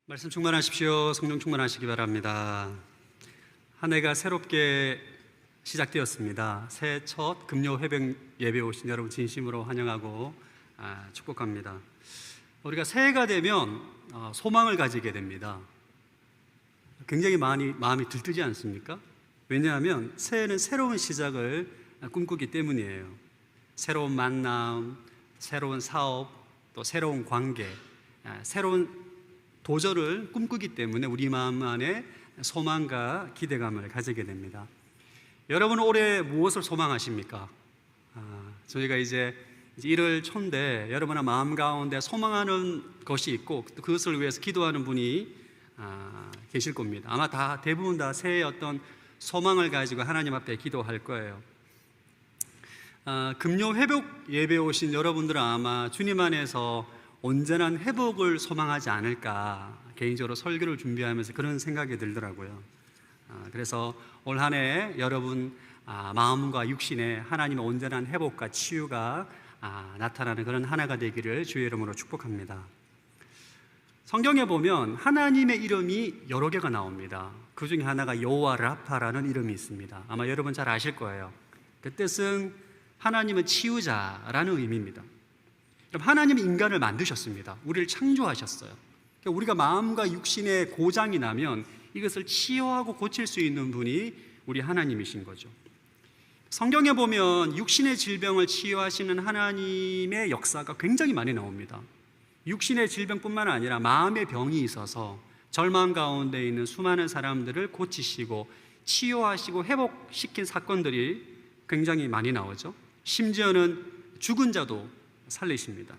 말씀 충만하십시오. 성령 충만하시기 바랍니다. 한 해가 새롭게 시작되었습니다. 새해 첫 금요 회병 예배 오신 여러분 진심으로 환영하고 축복합니다. 우리가 새해가 되면 소망을 가지게 됩니다. 굉장히 마음이 들뜨지 않습니까? 왜냐하면 새해는 새로운 시작을 꿈꾸기 때문이에요. 새로운 만남, 새로운 사업, 또 새로운 관계, 새로운 도전을 꿈꾸기 때문에 우리 마음 안에 소망과 기대감을 가지게 됩니다. 여러분은 올해 무엇을 소망하십니까? 저희가 이제 1월 초인데 여러분의 마음 가운데 소망하는 것이 있고 그것을 위해서 기도하는 분이 계실 겁니다. 아마 대부분 다 새해 어떤 소망을 가지고 하나님 앞에 기도할 거예요. 금요 회복 예배 오신 여러분들은 아마 주님 안에서 온전한 회복을 소망하지 않을까 개인적으로 설교를 준비하면서 그런 생각이 들더라고요. 그래서 올 한 해 여러분 마음과 육신에 하나님의 온전한 회복과 치유가 나타나는 그런 한 해가 되기를 주의 이름으로 축복합니다. 성경에 보면 하나님의 이름이 여러 개가 나옵니다. 그 중에 하나가 여호와 라파라는 이름이 있습니다. 아마 여러분 잘 아실 거예요. 그 뜻은 하나님은 치유자라는 의미입니다. 하나님이 인간을 만드셨습니다. 우리를 창조하셨어요. 우리가 마음과 육신에 고장이 나면 이것을 치유하고 고칠 수 있는 분이 우리 하나님이신 거죠. 성경에 보면 육신의 질병을 치유하시는 하나님의 역사가 굉장히 많이 나옵니다. 육신의 질병뿐만 아니라 마음의 병이 있어서 절망 가운데 있는 수많은 사람들을 고치시고 치유하시고 회복시킨 사건들이 굉장히 많이 나오죠. 심지어는 죽은 자도 살리십니다.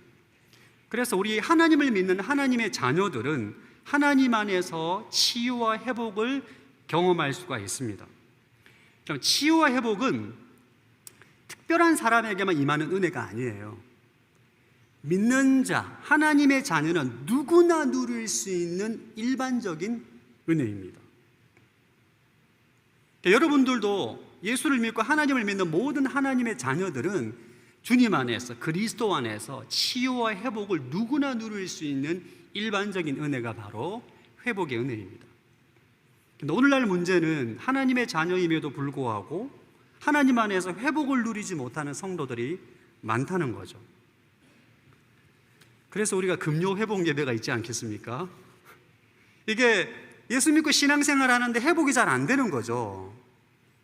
그래서 우리 하나님을 믿는 하나님의 자녀들은 하나님 안에서 치유와 회복을 경험할 수가 있습니다. 치유와 회복은 특별한 사람에게만 임하는 은혜가 아니에요. 믿는 자, 하나님의 자녀는 누구나 누릴 수 있는 일반적인 은혜입니다. 여러분들도 예수를 믿고 하나님을 믿는 모든 하나님의 자녀들은 주님 안에서 그리스도 안에서 치유와 회복을 누구나 누릴 수 있는 일반적인 은혜가 바로 회복의 은혜입니다. 근데 오늘날 문제는 하나님의 자녀임에도 불구하고 하나님 안에서 회복을 누리지 못하는 성도들이 많다는 거죠. 그래서 우리가 금요 회복 예배가 있지 않겠습니까? 이게 예수 믿고 신앙생활 하는데 회복이 잘 안 되는 거죠.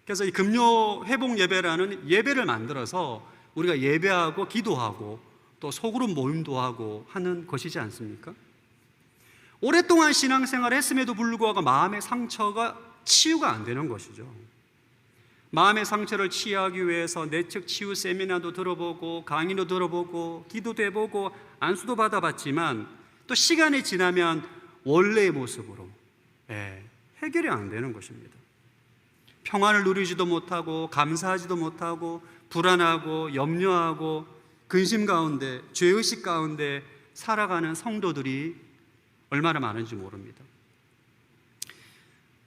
그래서 이 금요 회복 예배라는 예배를 만들어서 우리가 예배하고 기도하고 또 소그룹 모임도 하고 하는 것이지 않습니까? 오랫동안 신앙생활을 했음에도 불구하고 마음의 상처가 치유가 안 되는 것이죠. 마음의 상처를 치유하기 위해서 내적 치유 세미나도 들어보고 강의도 들어보고 기도도 해보고 안수도 받아봤지만 또 시간이 지나면 원래의 모습으로 해결이 안 되는 것입니다. 평안을 누리지도 못하고 감사하지도 못하고 불안하고 염려하고 근심 가운데 죄의식 가운데 살아가는 성도들이 얼마나 많은지 모릅니다.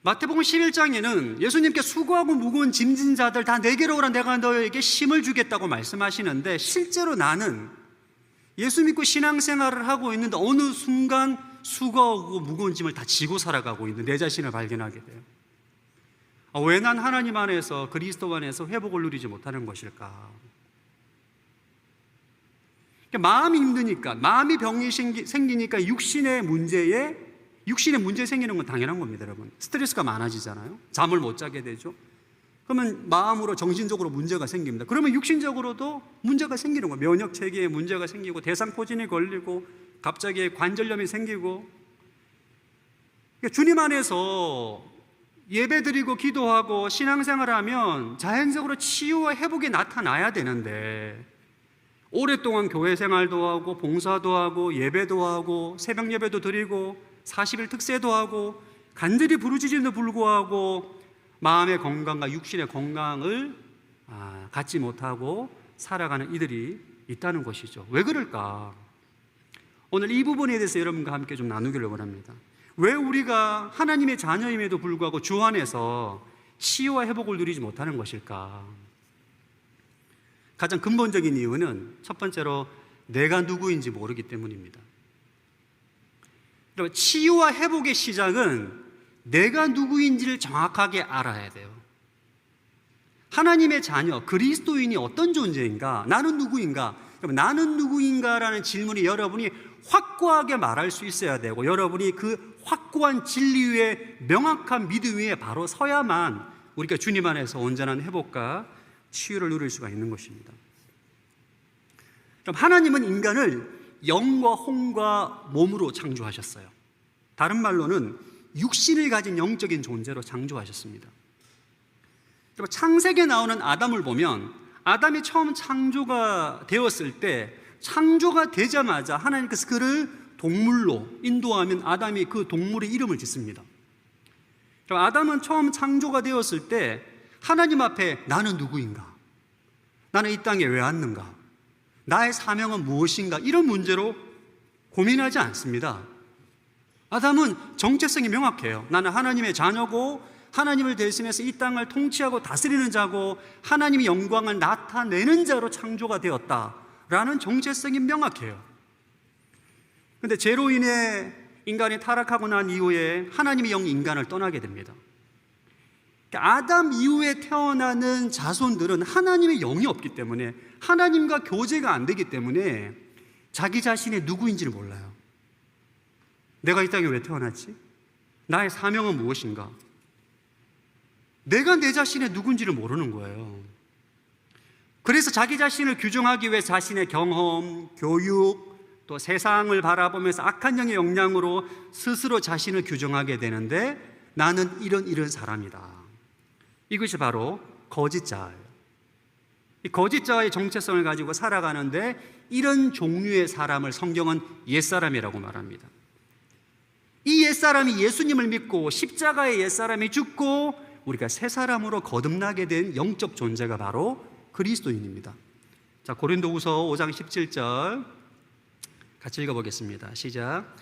마태복음 11장에는 예수님께 수고하고 무거운 짐진 자들 다 내게로 오라 내가 너에게 힘을 주겠다고 말씀하시는데 실제로 나는 예수 믿고 신앙생활을 하고 있는데 어느 순간 수고하고 무거운 짐을 다 지고 살아가고 있는 내 자신을 발견하게 돼요. 왜 난 하나님 안에서 그리스도 안에서 회복을 누리지 못하는 것일까? 마음이 힘드니까 마음이 병이 생기니까 육신의 문제 생기는 건 당연한 겁니다. 여러분 스트레스가 많아지잖아요. 잠을 못 자게 되죠. 그러면 마음으로 정신적으로 문제가 생깁니다. 그러면 육신적으로도 문제가 생기는 거예요. 면역 체계에 문제가 생기고 대상포진이 걸리고 갑자기 관절염이 생기고 주님 안에서 예배드리고 기도하고 신앙생활하면 자연적으로 치유와 회복이 나타나야 되는데 오랫동안 교회 생활도 하고 봉사도 하고 예배도 하고 새벽 예배도 드리고 40일 특세도 하고 간절히 부르짖음에도 불구하고 마음의 건강과 육신의 건강을 갖지 못하고 살아가는 이들이 있다는 것이죠. 왜 그럴까? 오늘 이 부분에 대해서 여러분과 함께 좀 나누기를 원합니다. 왜 우리가 하나님의 자녀임에도 불구하고 주 안에서 치유와 회복을 누리지 못하는 것일까? 가장 근본적인 이유는 첫 번째로 내가 누구인지 모르기 때문입니다. 여러분, 치유와 회복의 시작은 내가 누구인지를 정확하게 알아야 돼요. 하나님의 자녀, 그리스도인이 어떤 존재인가? 나는 누구인가? 나는 누구인가라는 질문이 여러분이 확고하게 말할 수 있어야 되고, 여러분이 그 확고한 진리 위에, 명확한 믿음 위에 바로 서야만 우리가 주님 안에서 온전한 회복과 치유를 누릴 수가 있는 것입니다. 그럼 하나님은 인간을 영과 혼과 몸으로 창조하셨어요. 다른 말로는 육신을 가진 영적인 존재로 창조하셨습니다. 창세기에 나오는 아담을 보면 아담이 처음 창조가 되었을 때, 창조가 되자마자 하나님께서 그를 동물로 인도하면 아담이 그 동물의 이름을 짓습니다. 아담은 처음 창조가 되었을 때 하나님 앞에 나는 누구인가? 나는 이 땅에 왜 왔는가? 나의 사명은 무엇인가? 이런 문제로 고민하지 않습니다. 아담은 정체성이 명확해요. 나는 하나님의 자녀고 하나님을 대신해서 이 땅을 통치하고 다스리는 자고 하나님의 영광을 나타내는 자로 창조가 되었다라는 정체성이 명확해요. 그런데 죄로 인해 인간이 타락하고 난 이후에 하나님의 영이 인간을 떠나게 됩니다. 아담 이후에 태어나는 자손들은 하나님의 영이 없기 때문에, 하나님과 교제가 안 되기 때문에 자기 자신이 누구인지를 몰라요. 내가 이 땅에 왜 태어났지? 나의 사명은 무엇인가? 내가 내 자신의 누군지를 모르는 거예요. 그래서 자기 자신을 규정하기 위해 자신의 경험, 교육, 또 세상을 바라보면서 악한 영의 영향으로 스스로 자신을 규정하게 되는데, 나는 이런 사람이다. 이것이 바로 거짓자예요. 이 거짓자의 정체성을 가지고 살아가는데, 이런 종류의 사람을 성경은 옛사람이라고 말합니다. 이 옛사람이 예수님을 믿고 십자가의 옛사람이 죽고 우리가 새 사람으로 거듭나게 된 영적 존재가 바로 그리스도인입니다. 자, 고린도후서 5장 17절 같이 읽어보겠습니다. 시작.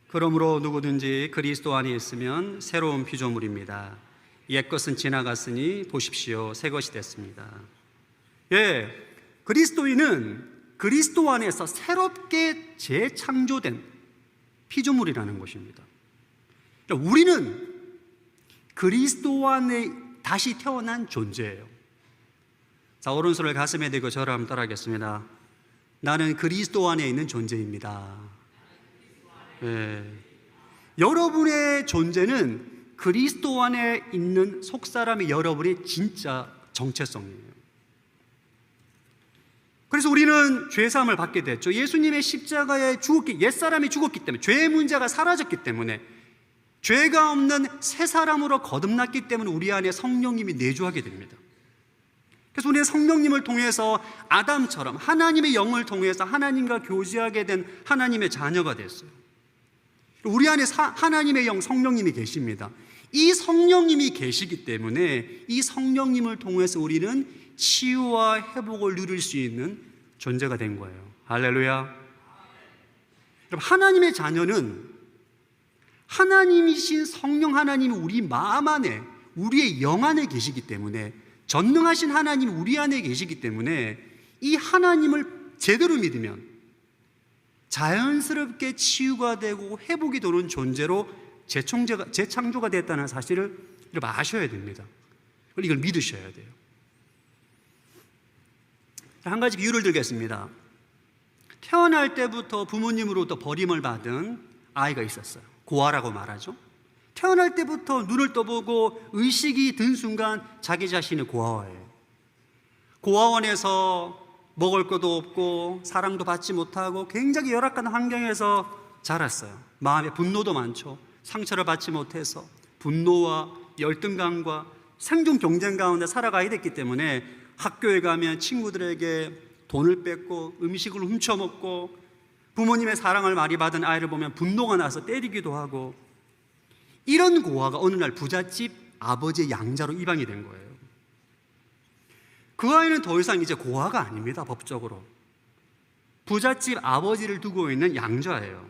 그러므로 누구든지 그리스도 안에 있으면 새로운 피조물입니다. 옛것은 지나갔으니 보십시오, 새 것이 됐습니다. 예, 그리스도인은 그리스도 안에서 새롭게 재창조된 피조물이라는 것입니다. 우리는 그리스도 안에 다시 태어난 존재예요. 자, 오른손을 가슴에 대고 저를 한번 따라하겠습니다. 나는 그리스도 안에 있는 존재입니다. 네. 여러분의 존재는 그리스도 안에 있는 속사람이 여러분의 진짜 정체성이에요. 그래서 우리는 죄사함을 받게 됐죠. 예수님의 십자가에 옛사람이 죽었기 때문에, 죄의 문제가 사라졌기 때문에, 죄가 없는 새 사람으로 거듭났기 때문에 우리 안에 성령님이 내주하게 됩니다. 그래서 우리는 성령님을 통해서 아담처럼 하나님의 영을 통해서 하나님과 교제하게 된 하나님의 자녀가 됐어요. 우리 안에 하나님의 영, 성령님이 계십니다. 이 성령님이 계시기 때문에 이 성령님을 통해서 우리는 치유와 회복을 누릴 수 있는 존재가 된 거예요. 할렐루야. 여러분, 하나님의 자녀는 하나님이신 성령 하나님이 우리 마음 안에, 우리의 영 안에 계시기 때문에, 전능하신 하나님이 우리 안에 계시기 때문에 이 하나님을 제대로 믿으면 자연스럽게 치유가 되고 회복이 되는 존재로 재창조가 됐다는 사실을 여러분 아셔야 됩니다. 이걸 믿으셔야 돼요. 한 가지 비유를 들겠습니다. 태어날 때부터 부모님으로부터 버림을 받은 아이가 있었어요. 고아라고 말하죠. 태어날 때부터 눈을 떠보고 의식이 든 순간 자기 자신이 고아예요. 고아원에서 먹을 것도 없고 사랑도 받지 못하고 굉장히 열악한 환경에서 자랐어요. 마음에 분노도 많죠. 상처를 받지 못해서 분노와 열등감과 생존 경쟁 가운데 살아가야 됐기 때문에 학교에 가면 친구들에게 돈을 뺏고 음식을 훔쳐먹고, 부모님의 사랑을 많이 받은 아이를 보면 분노가 나서 때리기도 하고, 이런 고아가 어느 날 부잣집 아버지의 양자로 입양이 된 거예요. 그 아이는 더 이상 이제 고아가 아닙니다. 법적으로 부잣집 아버지를 두고 있는 양자예요.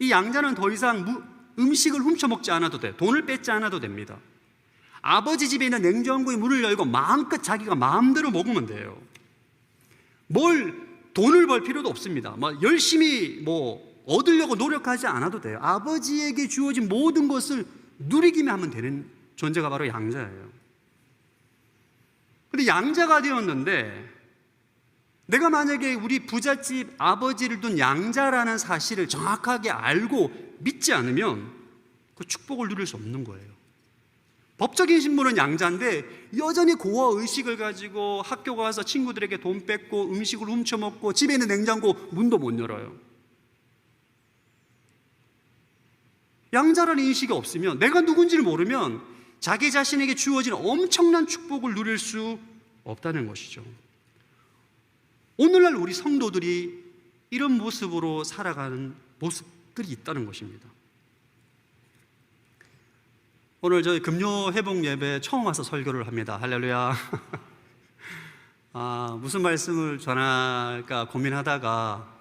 이 양자는 더 이상 음식을 훔쳐먹지 않아도 돼, 돈을 뺏지 않아도 됩니다. 아버지 집에 있는 냉장고에 문을 열고 마음껏 자기가 마음대로 먹으면 돼요. 뭘 돈을 벌 필요도 없습니다. 열심히 얻으려고 노력하지 않아도 돼요. 아버지에게 주어진 모든 것을 누리기만 하면 되는 존재가 바로 양자예요. 근데 양자가 되었는데 내가 만약에 우리 부잣집 아버지를 둔 양자라는 사실을 정확하게 알고 믿지 않으면 그 축복을 누릴 수 없는 거예요. 법적인 신분은 양자인데 여전히 고아 의식을 가지고 학교 가서 친구들에게 돈 뺏고 음식을 훔쳐먹고 집에 있는 냉장고 문도 못 열어요. 양자라는 인식이 없으면, 내가 누군지를 모르면 자기 자신에게 주어진 엄청난 축복을 누릴 수 없다는 것이죠. 오늘날 우리 성도들이 이런 모습으로 살아가는 모습들이 있다는 것입니다. 오늘 저희 금요 회복 예배 처음 와서 설교를 합니다. 할렐루야. 무슨 말씀을 전할까 고민하다가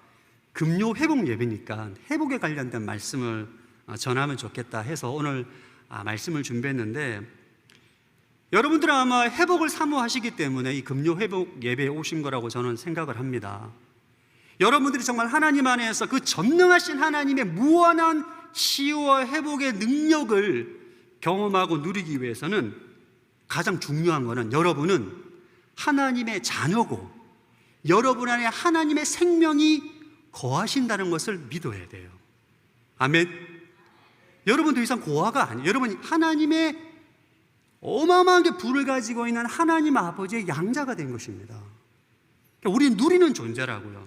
금요 회복 예배니까 회복에 관련된 말씀을 전하면 좋겠다 해서 오늘 말씀을 준비했는데, 여러분들은 아마 회복을 사모하시기 때문에 이 금요 회복 예배에 오신 거라고 저는 생각을 합니다. 여러분들이 정말 하나님 안에서 그 전능하신 하나님의 무한한 치유와 회복의 능력을 경험하고 누리기 위해서는 가장 중요한 것은 여러분은 하나님의 자녀고 여러분 안에 하나님의 생명이 거하신다는 것을 믿어야 돼요. 아멘. 여러분 더 이상 고아가 아니에요. 여러분이 하나님의 어마어마하게 불을 가지고 있는 하나님 아버지의 양자가 된 것입니다. 그러니까 우리는 누리는 존재라고요.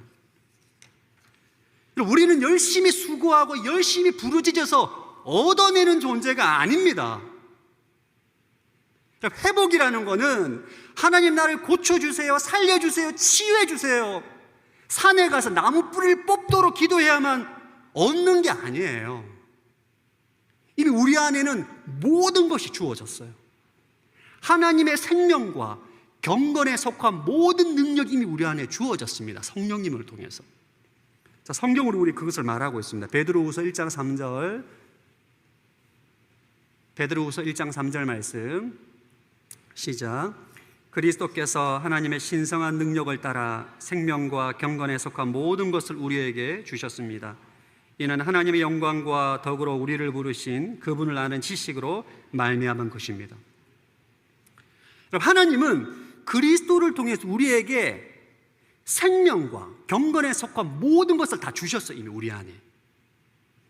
우리는 열심히 수고하고 열심히 부르짖어서 얻어내는 존재가 아닙니다. 그러니까 회복이라는 거는 하나님 나를 고쳐주세요, 살려주세요, 치유해주세요, 산에 가서 나무 뿌리를 뽑도록 기도해야만 얻는 게 아니에요. 이미 우리 안에는 모든 것이 주어졌어요. 하나님의 생명과 경건에 속한 모든 능력이 이미 우리 안에 주어졌습니다. 성령님을 통해서. 자, 성경으로 우리 그것을 말하고 있습니다. 베드로후서 1장 3절, 베드로후서 1장 3절 말씀 시작. 그리스도께서 하나님의 신성한 능력을 따라 생명과 경건에 속한 모든 것을 우리에게 주셨습니다. 이는 하나님의 영광과 덕으로 우리를 부르신 그분을 아는 지식으로 말미암은 것입니다. 하나님은 그리스도를 통해서 우리에게 생명과 경건에 속한 모든 것을 다 주셨어요. 이미 우리 안에.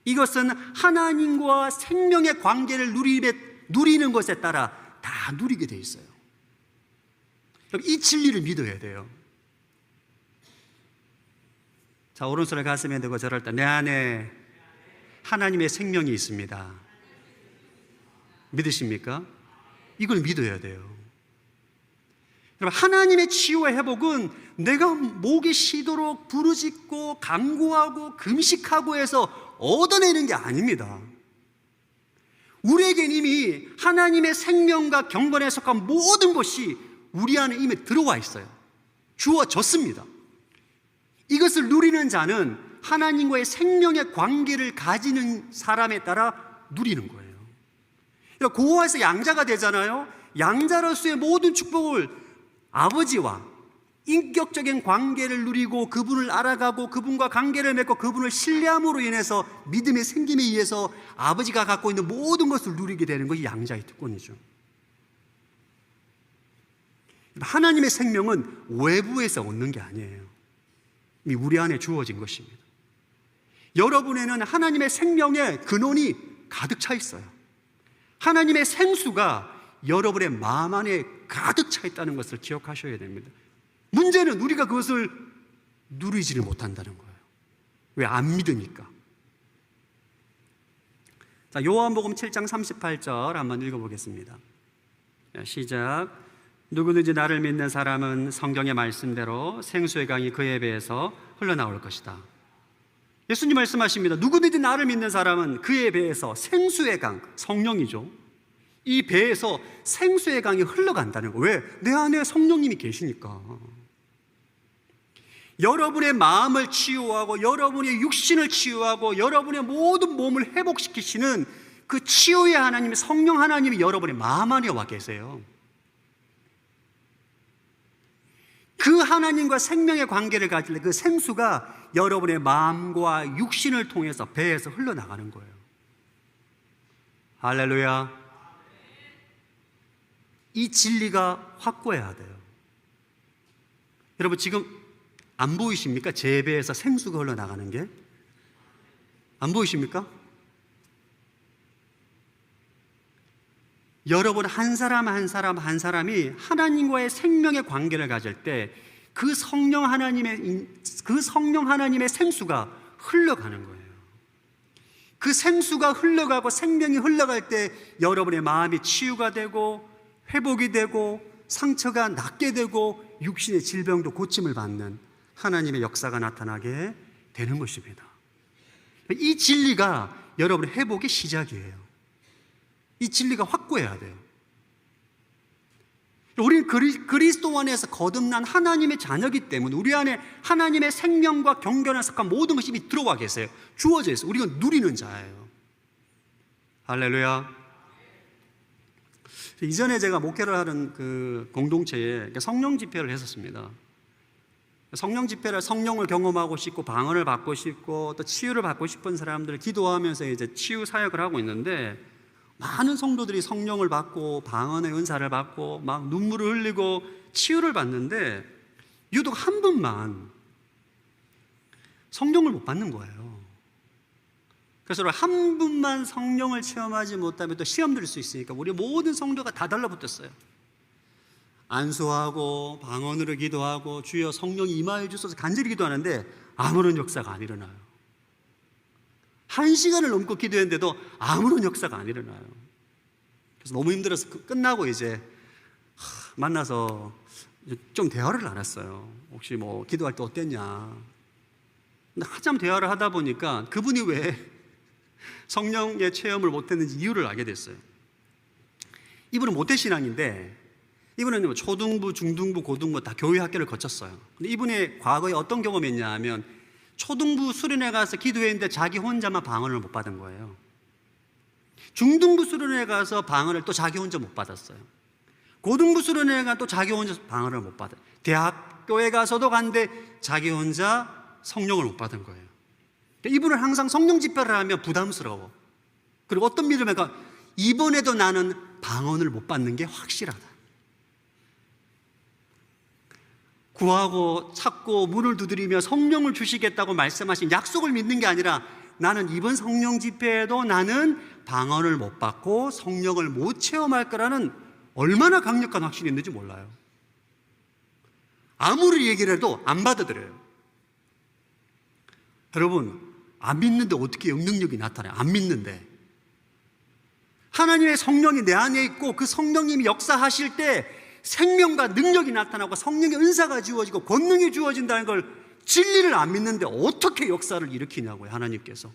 이것은 하나님과 생명의 관계를 누리는 것에 따라 다 누리게 돼 있어요. 이 진리를 믿어야 돼요. 자, 오른손을 가슴에 대고 저럴 때 내 안에 하나님의 생명이 있습니다. 믿으십니까? 이걸 믿어야 돼요. 여러분, 하나님의 치유와 회복은 내가 목이 쉬도록 부르짖고 간구하고 금식하고 해서 얻어내는 게 아닙니다. 우리에겐 이미 하나님의 생명과 경건에 속한 모든 것이 우리 안에 이미 들어와 있어요. 주어졌습니다. 이것을 누리는 자는 하나님과의 생명의 관계를 가지는 사람에 따라 누리는 거예요. 그러니까 고아에서 양자가 되잖아요. 양자로서의 모든 축복을 아버지와 인격적인 관계를 누리고 그분을 알아가고 그분과 관계를 맺고 그분을 신뢰함으로 인해서 믿음의 생김에 의해서 아버지가 갖고 있는 모든 것을 누리게 되는 것이 양자의 특권이죠. 하나님의 생명은 외부에서 얻는 게 아니에요. 이미 우리 안에 주어진 것입니다. 여러분에는 하나님의 생명의 근원이 가득 차 있어요. 하나님의 생수가 여러분의 마음 안에 가득 차 있다는 것을 기억하셔야 됩니다. 문제는 우리가 그것을 누리지를 못한다는 거예요. 왜? 안 믿으니까. 자, 요한복음 7장 38절 한번 읽어보겠습니다. 시작. 누구든지 나를 믿는 사람은 성경의 말씀대로 생수의 강이 그의 배에서 흘러나올 것이다. 예수님 말씀하십니다. 누구든지 나를 믿는 사람은 그의 배에서 생수의 강, 성령이죠. 이 배에서 생수의 강이 흘러간다는 거. 왜? 내 안에 성령님이 계시니까. 여러분의 마음을 치유하고 여러분의 육신을 치유하고 여러분의 모든 몸을 회복시키시는 그 치유의 하나님, 성령 하나님이 여러분의 마음 안에 와 계세요. 그 하나님과 생명의 관계를 가질 때 그 생수가 여러분의 마음과 육신을 통해서 배에서 흘러나가는 거예요. 할렐루야. 이 진리가 확고해야 돼요. 여러분 지금 안 보이십니까? 제 배에서 생수가 흘러나가는 게 안 보이십니까? 여러분 한 사람 한 사람 한 사람이 하나님과의 생명의 관계를 가질 때 그 성령 하나님의 생수가 흘러가는 거예요. 그 생수가 흘러가고 생명이 흘러갈 때 여러분의 마음이 치유가 되고 회복이 되고 상처가 낫게 되고 육신의 질병도 고침을 받는 하나님의 역사가 나타나게 되는 것입니다. 이 진리가 여러분의 회복의 시작이에요. 이 진리가 확고해야 돼요. 우리는 그리스도 안에서 거듭난 하나님의 자녀이기 때문에 우리 안에 하나님의 생명과 경건한 습관 모든 것이 이미 들어와 계세요. 주어져 있어요. 우리가 누리는 자예요. 할렐루야. 이전에 제가 목회를 하는 그 공동체에 성령 집회를 했었습니다. 성령 집회를 성령을 경험하고 싶고 방언을 받고 싶고 또 치유를 받고 싶은 사람들을 기도하면서 이제 치유 사역을 하고 있는데 많은 성도들이 성령을 받고 방언의 은사를 받고 막 눈물을 흘리고 치유를 받는데 유독 한 분만 성령을 못 받는 거예요. 그래서 한 분만 성령을 체험하지 못하면 또 시험 들을 수 있으니까 우리 모든 성도가 다 달라붙었어요. 안수하고 방언으로 기도하고 주여 성령이 임하여 주소서 간절히 기도하는데 아무런 역사가 안 일어나요. 1시간을 넘고 기도했는데도 아무런 역사가 안 일어나요. 그래서 너무 힘들어서 끝나고 이제 만나서 좀 대화를 나눴어요. 혹시 뭐 기도할 때 어땠냐. 근데 한참 대화를 하다 보니까 그분이 왜 성령의 체험을 못했는지 이유를 알게 됐어요. 이분은 모태신앙인데 이분은 초등부, 중등부, 고등부 다 교회 학교를 거쳤어요. 근데 이분의 과거에 어떤 경험이 있냐 하면 초등부 수련회 가서 기도했는데 자기 혼자만 방언을 못 받은 거예요. 중등부 수련회 가서 방언을 또 자기 혼자 못 받았어요. 고등부 수련회 가서 또 자기 혼자 방언을 못 받아요. 대학교에 가서도 간데 자기 혼자 성령을 못 받은 거예요. 이분은 항상 성령 집회를 하면 부담스러워. 그리고 어떤 믿음에 가 이번에도 나는 방언을 못 받는 게 확실하다. 구하고 찾고 문을 두드리며 성령을 주시겠다고 말씀하신 약속을 믿는 게 아니라 나는 이번 성령 집회에도 나는 방언을 못 받고 성령을 못 체험할 거라는 얼마나 강력한 확신이 있는지 몰라요. 아무리 얘기를 해도 안 받아들여요. 여러분 안 믿는데 어떻게 영능력이 나타나요? 안 믿는데 하나님의 성령이 내 안에 있고 그 성령님이 역사하실 때 생명과 능력이 나타나고 성령의 은사가 주어지고 권능이 주어진다는 걸 진리를 안 믿는데 어떻게 역사를 일으키냐고요, 하나님께서.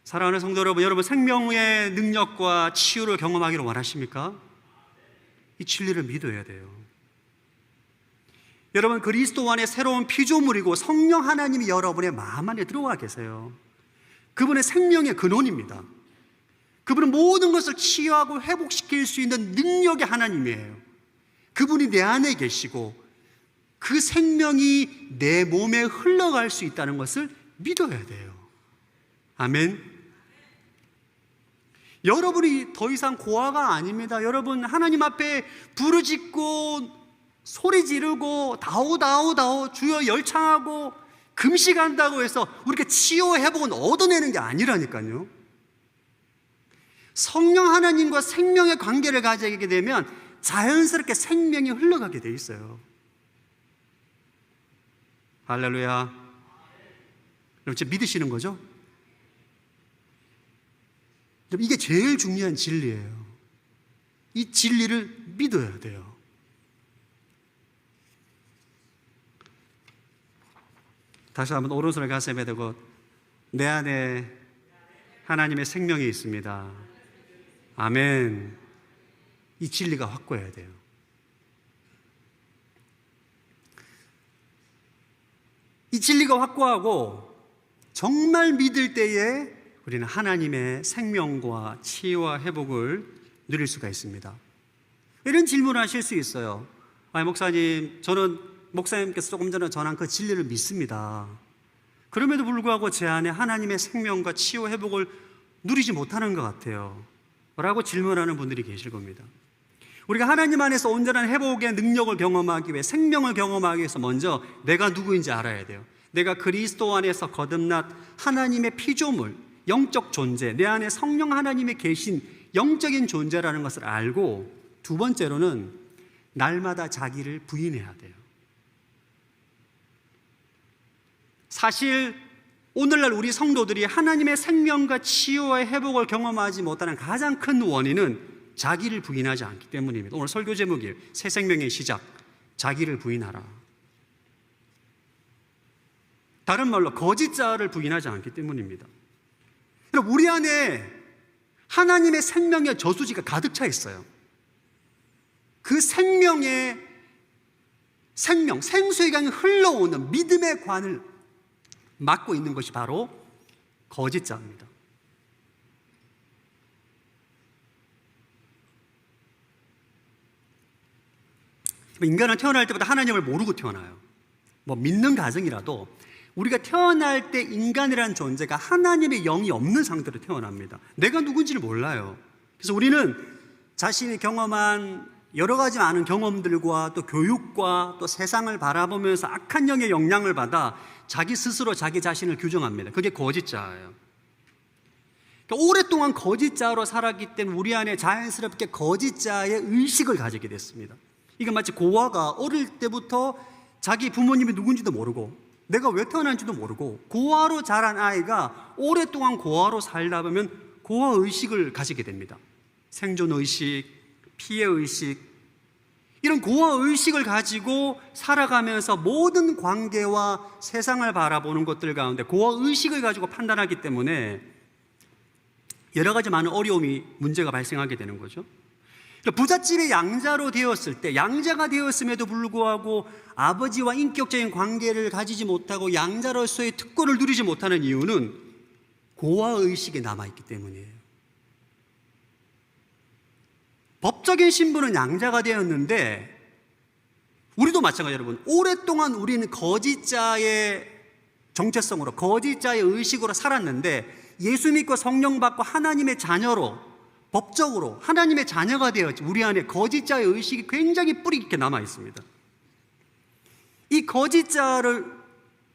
사랑하는 성도 여러분 생명의 능력과 치유를 경험하기를 원하십니까? 이 진리를 믿어야 돼요. 여러분 그리스도 안에 새로운 피조물이고 성령 하나님이 여러분의 마음 안에 들어와 계세요. 그분의 생명의 근원입니다. 그분은 모든 것을 치유하고 회복시킬 수 있는 능력의 하나님이에요. 그분이 내 안에 계시고 그 생명이 내 몸에 흘러갈 수 있다는 것을 믿어야 돼요. 아멘. 여러분이 더 이상 고아가 아닙니다. 여러분 하나님 앞에 부르짖고 소리 지르고 다오 주여 열창하고 금식한다고 해서 우리가 치유 회복은 얻어내는 게 아니라니까요. 성령 하나님과 생명의 관계를 가지게 되면 자연스럽게 생명이 흘러가게 돼 있어요. 할렐루야. 여러분 진짜 믿으시는 거죠? 이게 제일 중요한 진리예요. 이 진리를 믿어야 돼요. 다시 한번 오른손을 가슴에 대고 내 안에 하나님의 생명이 있습니다. 아멘. 이 진리가 확고해야 돼요. 이 진리가 확고하고 정말 믿을 때에 우리는 하나님의 생명과 치유와 회복을 누릴 수가 있습니다. 이런 질문을 하실 수 있어요. 아니, 목사님, 저는 목사님께서 조금 전에 전한 그 진리를 믿습니다. 그럼에도 불구하고 제 안에 하나님의 생명과 치유 회복을 누리지 못하는 것 같아요 라고 질문하는 분들이 계실 겁니다. 우리가 하나님 안에서 온전한 회복의 능력을 경험하기 위해, 생명을 경험하기 위해서 먼저 내가 누구인지 알아야 돼요. 내가 그리스도 안에서 거듭난 하나님의 피조물, 영적 존재, 내 안에 성령 하나님이 계신 영적인 존재라는 것을 알고, 두 번째로는 날마다 자기를 부인해야 돼요. 사실 오늘날 우리 성도들이 하나님의 생명과 치유와 회복을 경험하지 못하는 가장 큰 원인은 자기를 부인하지 않기 때문입니다. 오늘 설교 제목이에요. 새 생명의 시작, 자기를 부인하라. 다른 말로 거짓자를 부인하지 않기 때문입니다. 우리 안에 하나님의 생명의 저수지가 가득 차 있어요. 그 생명의 생수의 강이 흘러오는 믿음의 관을 막고 있는 것이 바로 거짓자입니다. 인간은 태어날 때부터 하나님을 모르고 태어나요. 믿는 가정이라도 우리가 태어날 때 인간이라는 존재가 하나님의 영이 없는 상태로 태어납니다. 내가 누군지를 몰라요. 그래서 우리는 자신이 경험한 여러 가지 많은 경험들과 또 교육과 또 세상을 바라보면서 악한 영의 영향을 받아 자기 스스로 자기 자신을 규정합니다. 그게 거짓자예요. 그러니까 오랫동안 거짓자로 살았기 때문에 우리 안에 자연스럽게 거짓자의 의식을 가지게 됐습니다. 이게 마치 고아가 어릴 때부터 자기 부모님이 누군지도 모르고 내가 왜 태어난지도 모르고 고아로 자란 아이가 오랫동안 고아로 살다 보면 고아의식을 가지게 됩니다. 생존의식, 피해의식, 이런 고아의식을 가지고 살아가면서 모든 관계와 세상을 바라보는 것들 가운데 고아의식을 가지고 판단하기 때문에 여러 가지 많은 어려움이, 문제가 발생하게 되는 거죠. 부잣집의 양자로 되었을 때, 양자가 되었음에도 불구하고 아버지와 인격적인 관계를 가지지 못하고 양자로서의 특권을 누리지 못하는 이유는 고아의식이 남아있기 때문이에요. 법적인 신분은 양자가 되었는데 우리도 마찬가지예요. 여러분, 오랫동안 우리는 거짓자의 정체성으로, 거짓자의 의식으로 살았는데 예수 믿고 성령 받고 하나님의 자녀로, 법적으로 하나님의 자녀가 되었지, 우리 안에 거짓자의 의식이 굉장히 뿌리 깊게 남아 있습니다. 이 거짓자를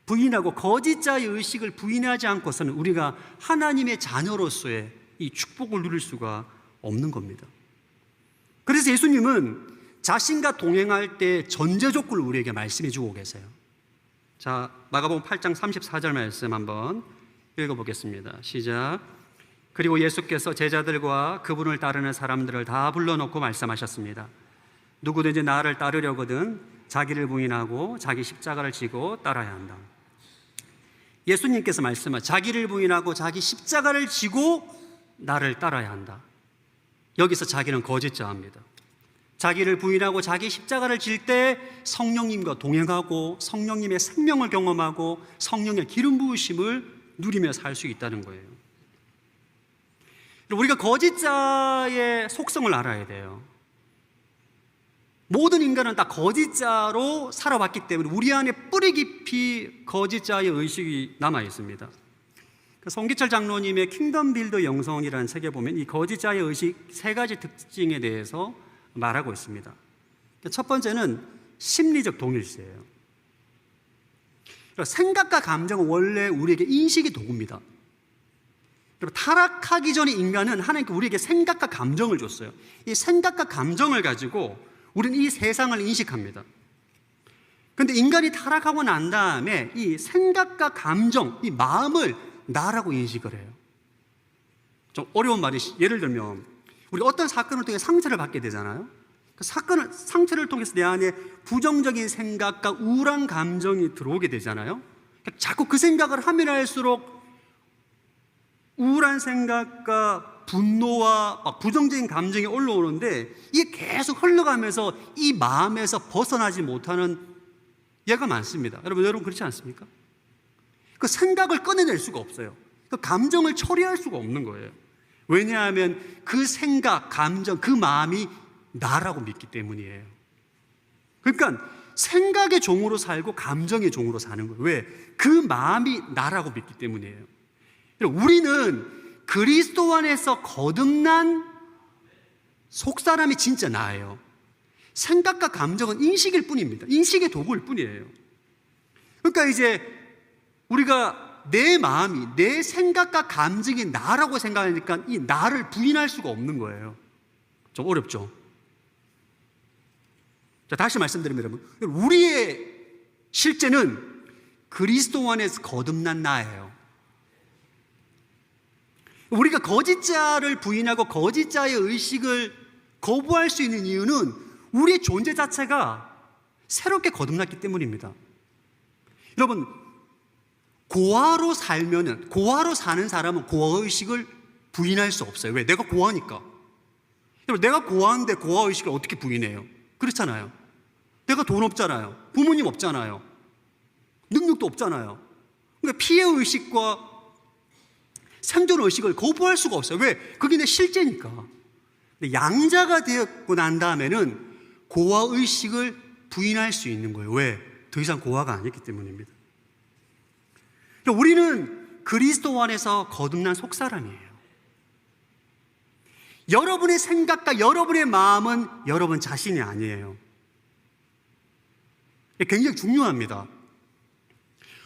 부인하고 거짓자의 의식을 부인하지 않고서는 우리가 하나님의 자녀로서의 이 축복을 누릴 수가 없는 겁니다. 그래서 예수님은 자신과 동행할 때 전제 조건을 우리에게 말씀해 주고 계세요. 자, 마가복음 8장 34절 말씀 한번 읽어보겠습니다. 시작. 그리고 예수께서 제자들과 그분을 따르는 사람들을 다 불러놓고 말씀하셨습니다. 누구든지 나를 따르려거든 자기를 부인하고 자기 십자가를 지고 따라야 한다. 예수님께서 말씀하신 자기를 부인하고 자기 십자가를 지고 나를 따라야 한다. 여기서 자기는 거짓자입니다. 자기를 부인하고 자기 십자가를 질 때 성령님과 동행하고 성령님의 생명을 경험하고 성령의 기름 부으심을 누리며 살 수 있다는 거예요. 우리가 거짓자의 속성을 알아야 돼요. 모든 인간은 다 거짓자로 살아왔기 때문에 우리 안에 뿌리 깊이 거짓자의 의식이 남아 있습니다. 송기철 장로님의 킹덤 빌더 영성이라는 책에 보면 이 거짓자의 의식 세 가지 특징에 대해서 말하고 있습니다. 첫 번째는 심리적 동일세예요. 생각과 감정은 원래 우리에게 인식이 도구입니다. 타락하기 전에 인간은 하나님께 우리에게 생각과 감정을 줬어요. 이 생각과 감정을 가지고 우리는 이 세상을 인식합니다. 그런데 인간이 타락하고 난 다음에 이 생각과 감정, 이 마음을 나라고 인식을 해요. 좀 어려운 말이, 예를 들면 우리가 어떤 사건을 통해 상처를 받게 되잖아요. 그 상처를 통해서 내 안에 부정적인 생각과 우울한 감정이 들어오게 되잖아요. 자꾸 그 생각을 하면 할수록 우울한 생각과 분노와 막 부정적인 감정이 올라오는데 이게 계속 흘러가면서 이 마음에서 벗어나지 못하는 예가 많습니다. 여러분 그렇지 않습니까? 그 생각을 꺼내낼 수가 없어요. 그 감정을 처리할 수가 없는 거예요. 왜냐하면 그 생각, 감정, 그 마음이 나라고 믿기 때문이에요. 그러니까 생각의 종으로 살고 감정의 종으로 사는 거예요. 왜? 그 마음이 나라고 믿기 때문이에요. 우리는 그리스도 안에서 거듭난 속사람이 진짜 나예요. 생각과 감정은 인식일 뿐입니다. 인식의 도구일 뿐이에요. 그러니까 이제 우리가 내 마음이, 내 생각과 감정이 나라고 생각하니까 이 나를 부인할 수가 없는 거예요. 좀 어렵죠? 자, 다시 말씀드리면 여러분, 우리의 실제는 그리스도 안에서 거듭난 나예요. 우리가 거짓자를 부인하고 거짓자의 의식을 거부할 수 있는 이유는 우리의 존재 자체가 새롭게 거듭났기 때문입니다. 여러분, 고아로 사는 사람은 고아의식을 부인할 수 없어요. 왜? 내가 고아니까. 여러분, 내가 고아인데 고아의식을 어떻게 부인해요? 그렇잖아요. 내가 돈 없잖아요. 부모님 없잖아요. 능력도 없잖아요. 그러니까 피해의식과 생존의식을 거부할 수가 없어요. 왜? 그게 내 실제니까. 근데 양자가 되었고 난 다음에는 고아의식을 부인할 수 있는 거예요. 왜? 더 이상 고아가 아니기 때문입니다. 우리는 그리스도 안에서 거듭난 속사람이에요. 여러분의 생각과 여러분의 마음은 여러분 자신이 아니에요. 굉장히 중요합니다.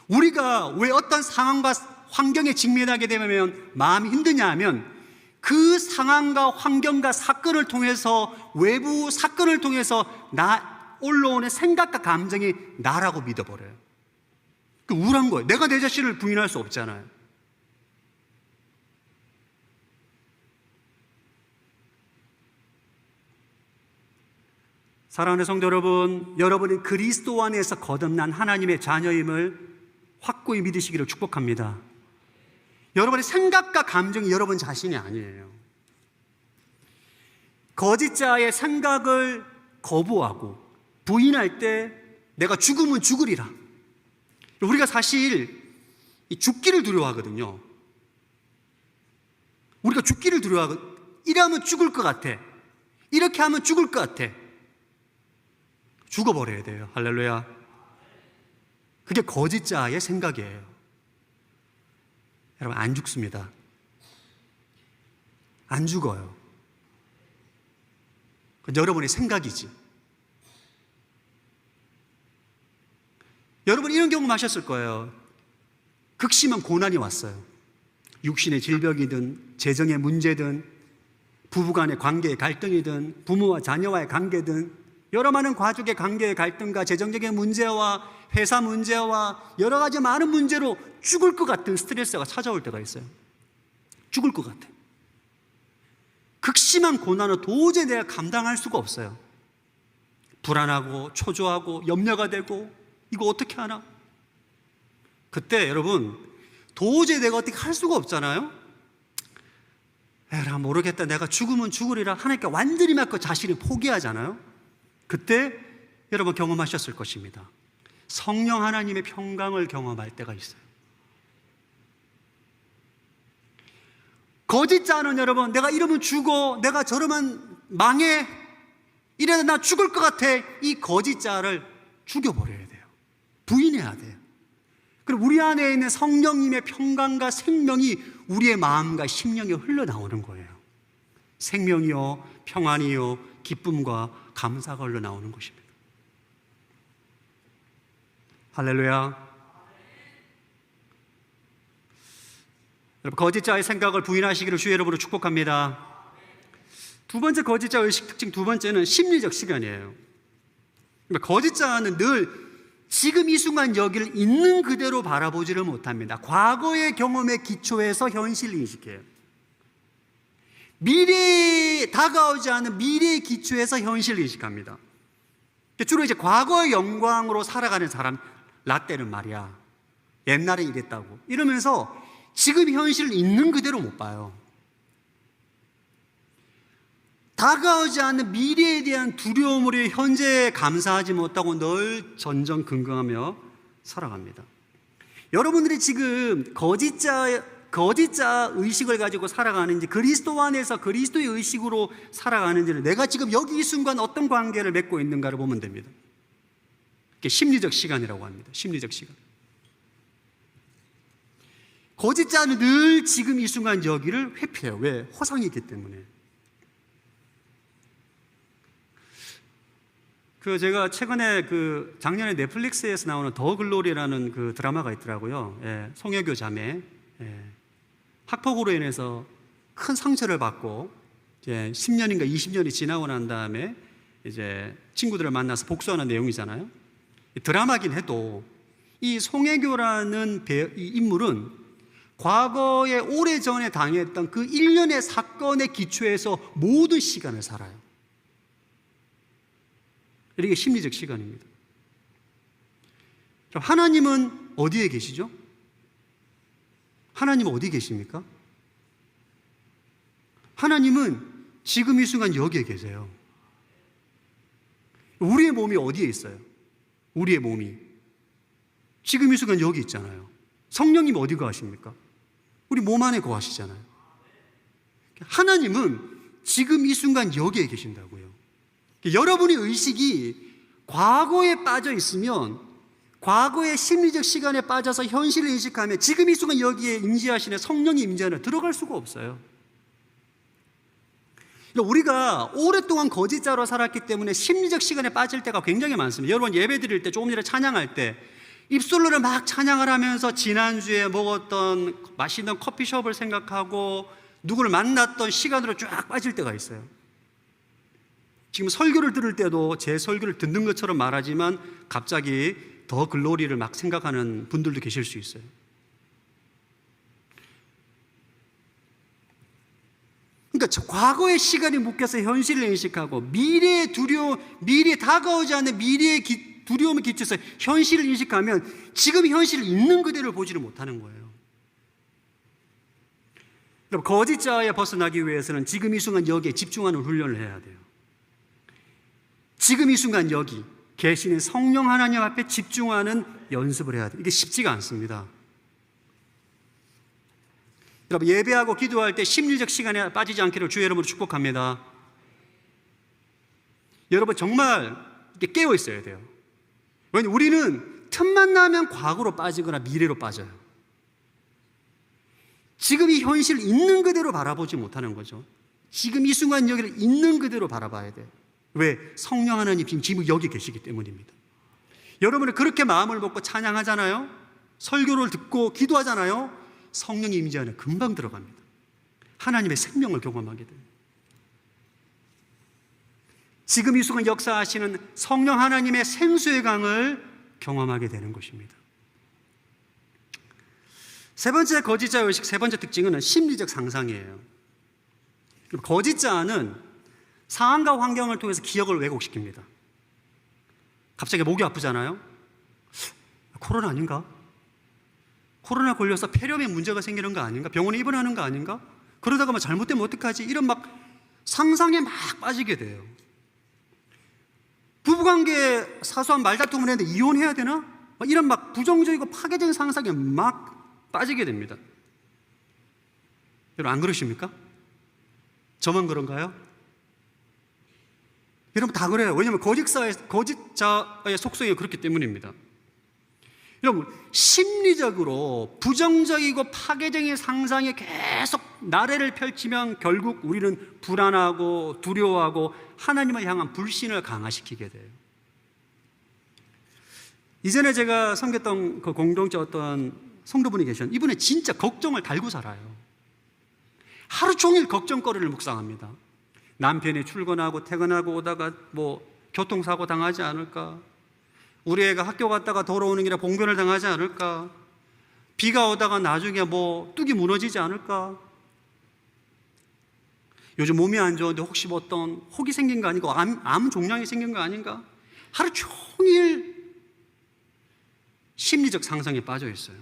우리가 왜 어떤 상황과 환경에 직면하게 되면 마음이 힘드냐 하면 그 상황과 환경과 사건을 통해서, 외부 사건을 통해서 올라오는 생각과 감정이 나라고 믿어버려요. 우울한 거예요. 내가 내 자신을 부인할 수 없잖아요. 사랑하는 성도 여러분, 여러분이 그리스도 안에서 거듭난 하나님의 자녀임을 확고히 믿으시기를 축복합니다. 여러분의 생각과 감정이 여러분 자신이 아니에요. 거짓자의 생각을 거부하고 부인할 때 내가 죽으면 죽으리라. 우리가 사실 죽기를 두려워하거든요. 우리가 죽기를 두려워하거든요. 이러면 죽을 것 같아. 이렇게 하면 죽을 것 같아. 죽어버려야 돼요. 할렐루야. 그게 거짓자의 생각이에요. 여러분, 안 죽습니다. 안 죽어요. 그건 여러분의 생각이지. 여러분, 이런 경험하셨을 거예요. 극심한 고난이 왔어요. 육신의 질병이든 재정의 문제든 부부간의 관계의 갈등이든 부모와 자녀와의 관계든 여러 많은 가족의 관계의 갈등과 재정적인 문제와 회사 문제와 여러 가지 많은 문제로 죽을 것 같은 스트레스가 찾아올 때가 있어요. 죽을 것 같아. 극심한 고난은 도저히 내가 감당할 수가 없어요. 불안하고 초조하고 염려가 되고 이거 어떻게 하나? 그때 여러분 도저히 내가 어떻게 할 수가 없잖아요. 에라 모르겠다, 내가 죽으면 죽으리라 하니까 완전히 막 그 자신이 포기하잖아요. 그때 여러분 경험하셨을 것입니다. 성령 하나님의 평강을 경험할 때가 있어요. 거짓자는 여러분, 내가 이러면 죽어, 내가 저러면 망해, 이래도 나 죽을 것 같아, 이 거짓자를 죽여버려야 돼요. 부인해야 돼요. 그럼 우리 안에 있는 성령님의 평강과 생명이 우리의 마음과 심령에 흘러나오는 거예요. 생명이요, 평안이요, 기쁨과 감사가 흘러나오는 것입니다. 할렐루야. 여러분, 거짓자의 생각을 부인하시기를 주의 이름으로 축복합니다. 두 번째 거짓자 의식 특징, 두 번째는 심리적 시간이에요. 그러니까 거짓자는 늘 지금 이 순간 여기를 있는 그대로 바라보지를 못합니다. 과거의 경험에 기초해서 현실을 인식해요. 미래에 다가오지 않은 미래에 기초해서 현실을 인식합니다. 주로 이제 과거의 영광으로 살아가는 사람, 라떼는 말이야, 옛날에 이랬다고 이러면서 지금 현실을 있는 그대로 못 봐요. 다가오지 않는 미래에 대한 두려움으로 현재에 감사하지 못하고 늘 전전긍긍하며 살아갑니다. 여러분들이 지금 거짓자의 거짓자 의식을 가지고 살아가는지 그리스도 안에서 그리스도의 의식으로 살아가는지를 내가 지금 여기 이 순간 어떤 관계를 맺고 있는가를 보면 됩니다. 이게 심리적 시간이라고 합니다. 심리적 시간. 거짓자는 늘 지금 이 순간 여기를 회피해요. 왜? 허상이 있기 때문에. 제가 최근에 작년에 넷플릭스에서 나오는 더 글로리라는 드라마가 있더라고요. 예, 송혜교 자매. 예, 학폭으로 인해서 큰 상처를 받고 이제 10년인가 20년이 지나고 난 다음에 이제 친구들을 만나서 복수하는 내용이잖아요. 드라마긴 해도 이 송혜교라는 이 인물은 과거에 오래전에 당했던 그 일련의 사건의 기초에서 모든 시간을 살아요. 이게 심리적 시간입니다. 하나님은 어디에 계시죠? 하나님은 어디 계십니까? 하나님은 지금 이 순간 여기에 계세요. 우리의 몸이 어디에 있어요? 우리의 몸이 지금 이 순간 여기 있잖아요. 성령님 어디 거하십니까? 우리 몸 안에 거하시잖아요. 하나님은 지금 이 순간 여기에 계신다고요. 여러분의 의식이 과거에 빠져 있으면, 과거의 심리적 시간에 빠져서 현실을 인식하면 지금 이 순간 여기에 임재하시는 성령이 임재하는 들어갈 수가 없어요. 우리가 오랫동안 거짓자로 살았기 때문에 심리적 시간에 빠질 때가 굉장히 많습니다. 여러분 예배 드릴 때, 조금 전에 찬양할 때 입술로는 막 찬양을 하면서 지난주에 먹었던 맛있는 커피숍을 생각하고 누구를 만났던 시간으로 쫙 빠질 때가 있어요. 지금 설교를 들을 때도 제 설교를 듣는 것처럼 말하지만 갑자기 더 글로리를 막 생각하는 분들도 계실 수 있어요. 그러니까 과거의 시간에 묶여서 현실을 인식하고 미래에 다가오지 않는 미래의 두려움에 기초해서 현실을 인식하면 지금 현실을 있는 그대로 보지를 못하는 거예요. 여러분, 거짓자에 벗어나기 위해서는 지금 이 순간 여기에 집중하는 훈련을 해야 돼요. 지금 이 순간 여기 계시는 성령 하나님 앞에 집중하는 연습을 해야 돼요. 이게 쉽지가 않습니다. 여러분, 예배하고 기도할 때 심리적 시간에 빠지지 않기를 주의 이름으로 축복합니다. 여러분, 정말 이렇게 깨어 있어야 돼요. 왜냐하면 우리는 틈만 나면 과거로 빠지거나 미래로 빠져요. 지금 이 현실을 있는 그대로 바라보지 못하는 거죠. 지금 이 순간 여기를 있는 그대로 바라봐야 돼요. 왜? 성령 하나님 지금 여기 계시기 때문입니다. 여러분은 그렇게 마음을 먹고 찬양하잖아요. 설교를 듣고 기도하잖아요. 성령의 임재 안에 금방 들어갑니다. 하나님의 생명을 경험하게 돼요. 지금 이 순간 역사하시는 성령 하나님의 생수의 강을 경험하게 되는 것입니다. 세 번째 거짓자 의식, 세 번째 특징은 심리적 상상이에요. 거짓자는 상황과 환경을 통해서 기억을 왜곡시킵니다. 갑자기 목이 아프잖아요. 코로나 아닌가? 코로나 걸려서 폐렴에 문제가 생기는 거 아닌가? 병원에 입원하는 거 아닌가? 그러다가 뭐 잘못되면 어떡하지? 이런 막 상상에 막 빠지게 돼요. 부부관계에 사소한 말다툼을 했는데 이혼해야 되나? 이런 막 부정적이고 파괴적인 상상에 막 빠지게 됩니다. 여러분, 안 그러십니까? 저만 그런가요? 여러분, 다 그래요. 왜냐하면 거짓자의 속성이 그렇기 때문입니다. 여러분, 심리적으로 부정적이고 파괴적인 상상에 계속 나래를 펼치면 결국 우리는 불안하고 두려워하고 하나님을 향한 불신을 강화시키게 돼요. 이전에 제가 섬겼던 그 공동체 어떤 성도분이 계셨는데 이분은 진짜 걱정을 달고 살아요. 하루 종일 걱정거리를 묵상합니다. 남편이 출근하고 퇴근하고 오다가 뭐 교통사고 당하지 않을까? 우리 애가 학교 갔다가 돌아오는 길에 봉변을 당하지 않을까? 비가 오다가 나중에 뭐 뚝이 무너지지 않을까? 요즘 몸이 안 좋은데 혹시 뭐 어떤 혹이 생긴 거 아닌가? 암 종양이 생긴 거 아닌가? 하루 종일 심리적 상상에 빠져 있어요.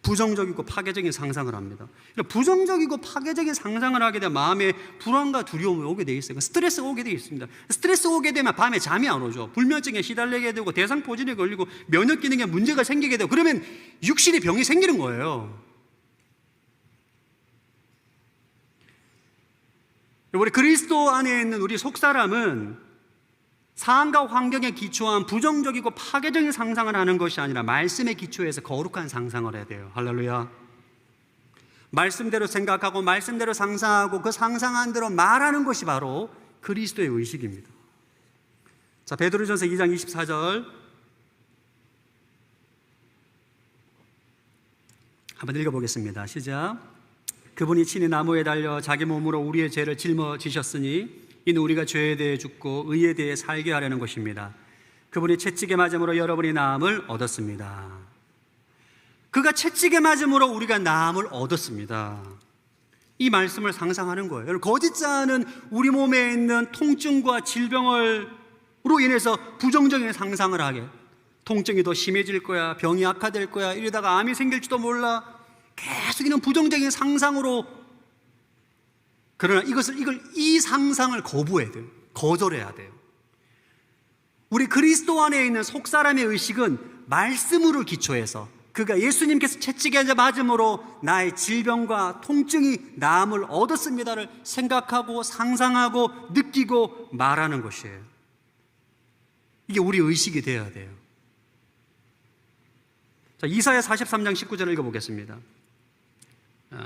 부정적이고 파괴적인 상상을 합니다. 부정적이고 파괴적인 상상을 하게 되면 마음에 불안과 두려움이 오게 돼 있어요. 스트레스가 오게 돼 있습니다. 스트레스 오게 되면 밤에 잠이 안 오죠. 불면증에 시달리게 되고 대상포진에 걸리고 면역 기능에 문제가 생기게 되고 그러면 육신의 병이 생기는 거예요. 우리 그리스도 안에 있는 우리 속사람은 상황과 환경에 기초한 부정적이고 파괴적인 상상을 하는 것이 아니라 말씀의 기초에서 거룩한 상상을 해야 돼요. 할렐루야. 말씀대로 생각하고 말씀대로 상상하고 그 상상한 대로 말하는 것이 바로 그리스도의 의식입니다. 자, 베드로전서 2장 24절 한번 읽어보겠습니다. 시작. 그분이 친히 나무에 달려 자기 몸으로 우리의 죄를 짊어지셨으니 이는 우리가 죄에 대해 죽고 의에 대해 살게 하려는 것입니다. 그분이 채찍에 맞음으로 여러분이 나음을 얻었습니다. 그가 채찍에 맞음으로 우리가 나음을 얻었습니다. 이 말씀을 상상하는 거예요. 거짓자는 우리 몸에 있는 통증과 질병으로 인해서 부정적인 상상을 하게, 통증이 더 심해질 거야, 병이 악화될 거야, 이러다가 암이 생길지도 몰라, 계속 이런 부정적인 상상으로. 그러나 이 상상을 거부해야 돼요. 거절해야 돼요. 우리 그리스도 안에 있는 속사람의 의식은 말씀으로 기초해서, 그가 예수님께서 채찍에 맞음으로 나의 질병과 통증이 나음을 얻었습니다를 생각하고 상상하고 느끼고 말하는 것이에요. 이게 우리 의식이 되어야 돼요. 자, 이사야 43장 19절을 읽어보겠습니다.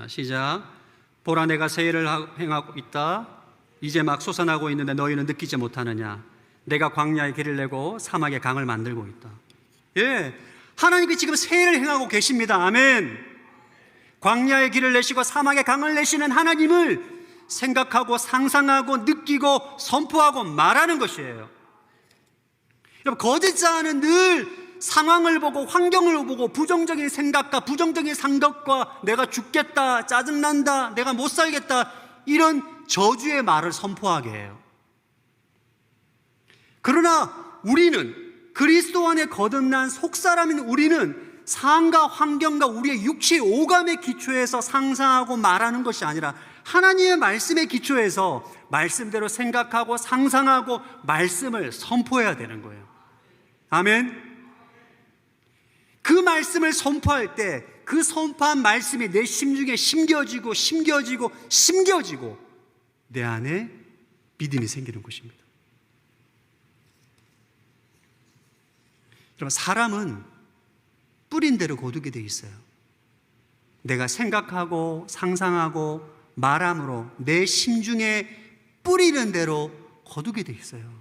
시작. 보라, 내가 새 일을 행하고 있다. 이제 막 솟아나고 있는데 너희는 느끼지 못하느냐. 내가 광야에 길을 내고 사막에 강을 만들고 있다. 예, 하나님이 지금 새 일을 행하고 계십니다. 아멘. 광야에 길을 내시고 사막에 강을 내시는 하나님을 생각하고 상상하고 느끼고 선포하고 말하는 것이에요. 여러분, 거짓자는 늘 상황을 보고 환경을 보고 부정적인 생각과 부정적인 상덕과 내가 죽겠다, 짜증난다, 내가 못 살겠다, 이런 저주의 말을 선포하게 해요. 그러나 우리는, 그리스도 안에 거듭난 속사람인 우리는 상황과 환경과 우리의 육체의 오감의 기초에서 상상하고 말하는 것이 아니라 하나님의 말씀의 기초에서 말씀대로 생각하고 상상하고 말씀을 선포해야 되는 거예요. 아멘. 그 말씀을 선포할 때 그 선포한 말씀이 내 심중에 심겨지고 내 안에 믿음이 생기는 것입니다. 여러분, 사람은 뿌린 대로 거두게 돼 있어요. 내가 생각하고 상상하고 말함으로 내 심중에 뿌리는 대로 거두게 돼 있어요.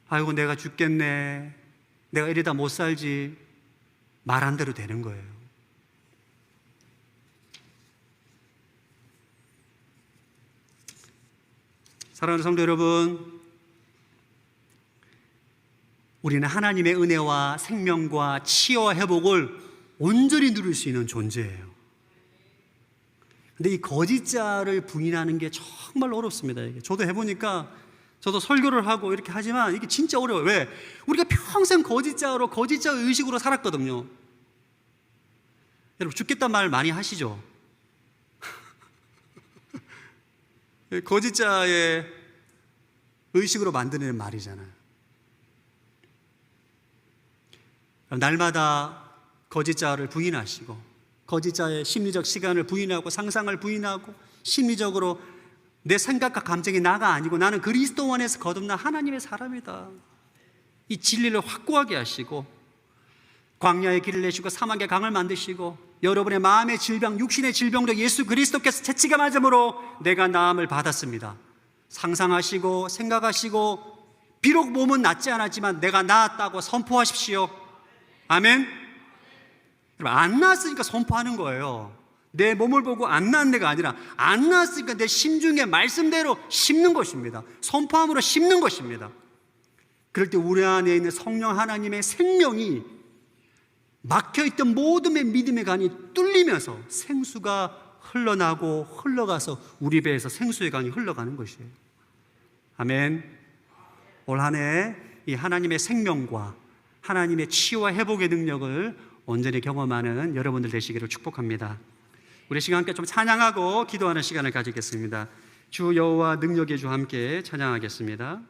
아이고, 내가 죽겠네, 내가 이러다 못 살지, 말한 대로 되는 거예요. 사랑하는 성도 여러분, 우리는 하나님의 은혜와 생명과 치유와 회복을 온전히 누릴 수 있는 존재예요. 근데 이 거짓자를 부인하는 게 정말 어렵습니다. 이게 저도 해보니까, 저도 설교를 하고 이렇게 하지만 이게 진짜 어려워요. 왜? 우리가 평생 거짓자로, 거짓자 의식으로 살았거든요. 여러분, 죽겠다는 말 많이 하시죠? 거짓자의 의식으로 만드는 말이잖아요. 날마다 거짓자를 부인하시고, 거짓자의 심리적 시간을 부인하고, 상상을 부인하고, 심리적으로 내 생각과 감정이 나가 아니고 나는 그리스도 안에서 거듭난 하나님의 사람이다, 이 진리를 확고하게 하시고, 광야의 길을 내시고 사막의 강을 만드시고, 여러분의 마음의 질병, 육신의 질병도 예수 그리스도께서 채찍에 맞음으로 내가 나음을 받았습니다, 상상하시고 생각하시고, 비록 몸은 낫지 않았지만 내가 나았다고 선포하십시오. 아멘. 안 나았으니까 선포하는 거예요. 내 몸을 보고 안 나은 데가 아니라 안 나았으니까 내 심중에 말씀대로 심는 것입니다. 선포함으로 심는 것입니다. 그럴 때 우리 안에 있는 성령 하나님의 생명이 막혀있던 모든 믿음의 간이 뚫리면서 생수가 흘러나고 흘러가서 우리 배에서 생수의 강이 흘러가는 것이에요. 아멘. 올 한 해 이 하나님의 생명과 하나님의 치유와 회복의 능력을 온전히 경험하는 여러분들 되시기를 축복합니다. 우리 시간 함께 좀 찬양하고 기도하는 시간을 가지겠습니다. 주 여호와 능력의 주 함께 찬양하겠습니다.